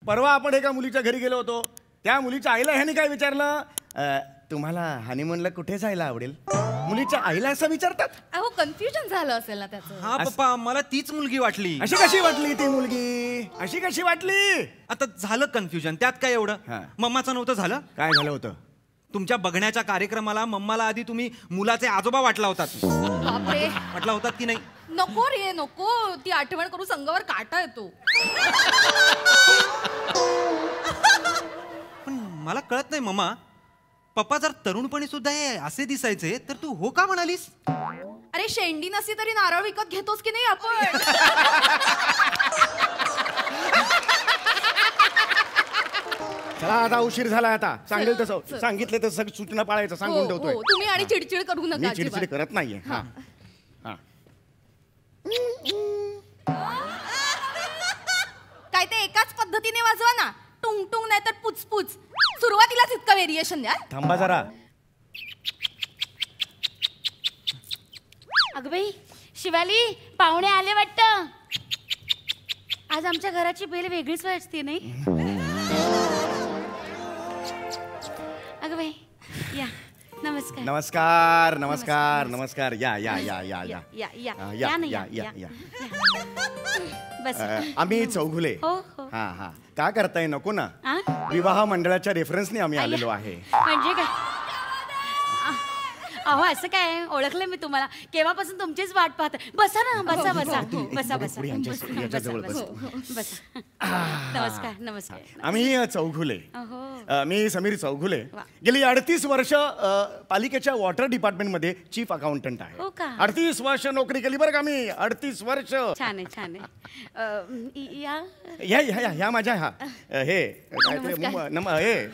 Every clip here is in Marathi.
परवा आपण एका मुलीच्या घरी गेलो होतो. त्या मुलीच्या आईला ह्याने काय विचारलं, तुम्हाला हनीमूनला कुठे जायला आवडेल? मुलीच्या आईला असं विचारतात. अहो कन्फ्युजन झालं असेल ना त्याचं. हा पप्पा, मला तीच मुलगी वाटली. अशी कशी वाटली ती मुलगी? अशी कशी वाटली? आता झालं कन्फ्युजन, त्यात काय एवढं? मम्माचं नव्हतं झालं? काय झालं होतं? तुमच्या बघण्याच्या कार्यक्रमाला मम्माला आधी तुम्ही मुलाचे आजोबा वाटला होतात. बापरे, वाटला होतात की नाही? नको रे नको, ती आठवण करू संगावर काटा येतो. पण मला कळत नाही मम्मा, पप्पा जर तरुणपणी सुद्धा हे असे दिसायचे तर तू हो का म्हणालीस? अरे शेंडी नसली तरी नारळ विकत घेतोस की नाही आपण? चला आता उशीर झाला. आता सांगेल तसं सांगितलं तसं सगळं सूचना पाळायचं सांगून ठेवतोय. तुम्ही आणि चिडचिड करू नका. मी चिडचिड करत नाहीये. हा हा. काय ते एकाच पद्धतीने वाजवा ना, टुंग टुंग नाही तर पुचपुच. सुरुवातीलाच इतका व्हेरिएशन द्या. थांबा जरा. अगं बाई शिवाली, पाहुणे आले वाटतं. आज आमच्या घराची बेल वेगळीच वाजते नाही? अगं बाई या. नमस्कार नमस्कार नमस्कार नमस्कार. या या या या या या या या या या या. बस. आम्ही चौघुले. हो हो. हा हा. का करताय? नको ना. आ? विवाह मंडळाच्या रेफरन्सने आम्ही आलेलो आहे. म्हणजे काय? अहो असं काय, ओळखलं मी तुम्हाला. केव्हापासून तुमचीच वाट पाहत. बसा ना, बसा बसा बसा बसा याच्या जवळ बस. बसा. नमस्कार नमस्कार. आम्ही चौघुले. अहो. मी समीर चौघुले. गेली 38 वर्ष पालिकेच्या वॉटर डिपार्टमेंट मध्ये चीफ अकाउंटंट आहे. हो का? 38 वर्ष नोकरी केली बरं का मी. 38 वर्ष. छान आहे छान आहे. या या या या माझ्या हा हे काय ते हे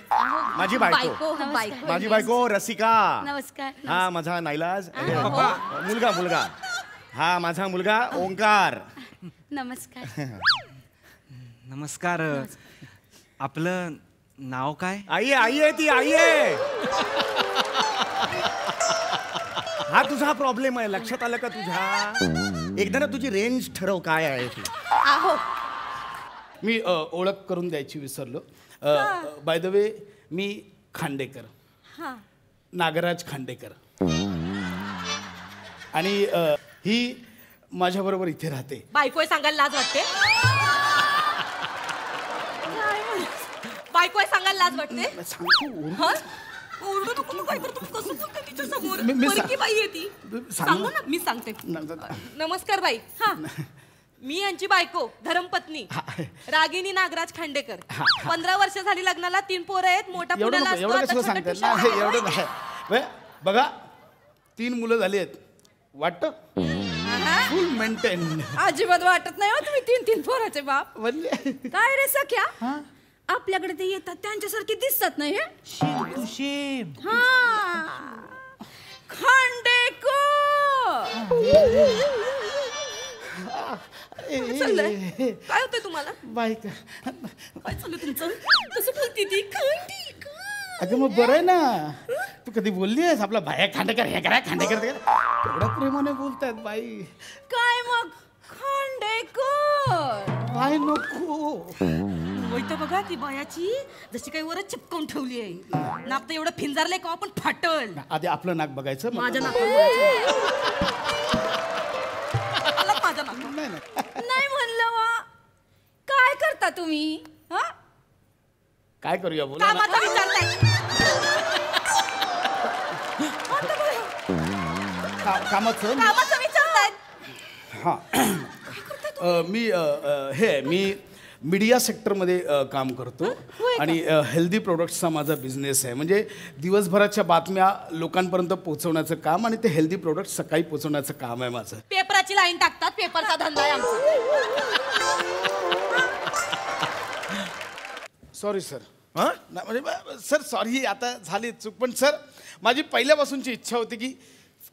माझी बायको. माझी बायको रसिका. नमस्कार. हा माझा नाईलाज मुलगा. मुलगा हा माझा मुलगा ओंकार. नमस्कार. नमस्कार. आपलं नाव काय? आई आहे ती. आई आहे. हा तुझा प्रॉब्लेम आहे. लक्षात आलं का तुझ्या? एकदा ना तुझी रेंज ठरव काय आहे ती. आहो मी ओळख करून द्यायची विसरलो. बाय द वे मी खांडेकर, नागराज खांडेकर. आणि ही माझ्याबरोबर इथे राहते. बायको सांगायला लाज वाटते? बायको सांगायला लाज वाटते? ओरडू नको. काय करतो? कसं बोलते तिच्या समोर? परकी बाई आहे ती. सांगू ना, मी सांगते. नमस्कार बाई. हा, मी यांची बायको, धर्मपत्नी रागिनी नागराज खांडेकर. 15 वर्ष झाली लग्नाला. 3 पोरं आहेत. मोठा पुण्याला असतो. बघा 3 मुलं झाली आहेत. वाटतं फुल मेंटेन. अजिबात वाटत नाही हो तुम्ही 3 पोराचे बाप. काय रे सख्या, आपल्याकडे ते येतात त्यांच्यासारखे दिसतात नाही हे? खांडेकर. काय होतंय तुम्हाला? बायका काय चाललं तुमचं? कसं बोलती ती? खांडेकर. अगं मग बरं आहे ना. तू कधी बोलली आहेस आपला भाया खांडेकर हे करा खांडेकर एवढ्या प्रेमाने बोलतायत बाई. काय मग खांडेकर? बाय नको. वैत बघा ती बायाची जशी काही वरच चिपकवून ठेवली आहे. नाक तर एवढं फिंजारलंय का आपण फाटल. आधी आपलं नाक बघायचं. माझ्या नाकावर माझ्या नाकावर नाही म्हणलं वा. काय करता तुम्ही? काय करूया बोला. कामाचा विचारताय? कामाचं विचारताय? हा मी मीडिया सेक्टरमध्ये काम करतो. आणि हेल्दी प्रोडक्ट्सचा माझा बिझनेस आहे. म्हणजे दिवसभराच्या बातम्या लोकांपर्यंत पोहोचवण्याचं काम आणि ते हेल्दी प्रोडक्ट सकाळी पोहोचवण्याचं काम आहे माझं. पेपराची लाईन टाकतात. पेपरचा धंदा आहे आमचा. Sorry sir. म्हणजे सर सॉरी, आता झाली चूक. पण सर माझी पहिल्यापासूनची इच्छा होती की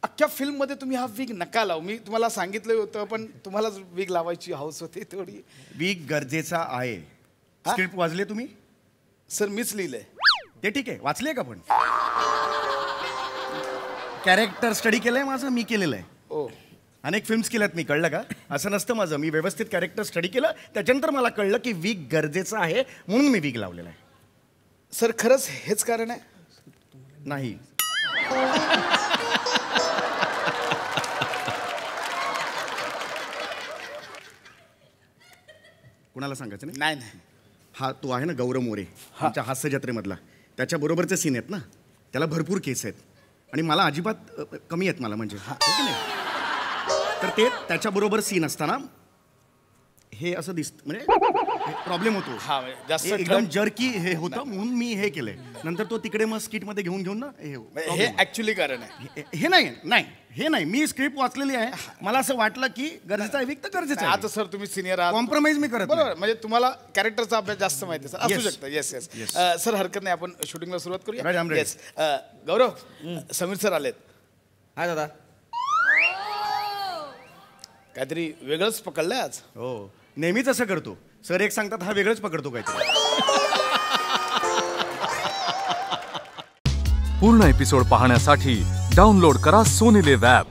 अख्ख्या फिल्ममध्ये तुम्ही हा विग नका लावू. मी तुम्हाला सांगितलं होतं पण तुम्हाला विग लावायची हौस होती थोडी. विग गरजेचा आहे. स्क्रिप्ट वाचले तुम्ही? सर मीच लिहिलंय ते. ठीक आहे, वाचले का? पण कॅरेक्टर स्टडी केलंय माझं मी केलेलं आहे. ओ अनेक फिल्म्स केल्यात मी, कळलं का? असं नसतं माझं. मी व्यवस्थित कॅरेक्टर स्टडी केलं, त्याच्यानंतर मला कळलं की विग गरजेचं आहे, म्हणून मी विग लावलेला आहे. सर खरंच हेच कारण आहे? नाही. कुणाला सांगायचं नाही? नाही नाही. हा तो आहे ना गौरव मोरे, आमच्या हास्य जत्रेमधला, त्याच्या बरोबरचे सीन आहेत ना, त्याला भरपूर केस आहेत आणि मला अजिबात कमी आहेत मला, म्हणजे हो की नाही? तर ते त्याच्याबरोबर सीन असताना हे असं दिसतं, म्हणजे प्रॉब्लेम होतो. हा, म्हणजे जास्त एकदम जर्की हे होतं, म्हणून मी हे केलंय. नंतर तो तिकडे मग स्किटमध्ये घेऊन ना हे problem. ऍक्च्युली कारण आहे. हे नाही, मी स्क्रिप्ट वाचलेली आहे, मला असं वाटलं की गरजेचं आहे विक तर गरजेचं आता आहे. सर तुम्ही सिनियर आहात, कॉम्प्रोमाइज मी करत बरोबर. म्हणजे तुम्हाला कॅरेक्टरचा अभ्यास जास्त माहिती आहे सर, असू Yes. शकतं. Yes Yes. सर हरकत नाही, आपण शूटिंगला सुरुवात Right, I'm करूया. ready. येस गौरव, समीर सर आलेत. हाय दादा. काहीतरी वेगळंच पकडलंय आज. हो, नेहमीच असं करतो सर, एक सांगतात हा वेगळंच पकडतो काहीतरी. पूर्ण एपिसोड पाहण्यासाठी डाउनलोड करा सोनी लिव्ह ॲप.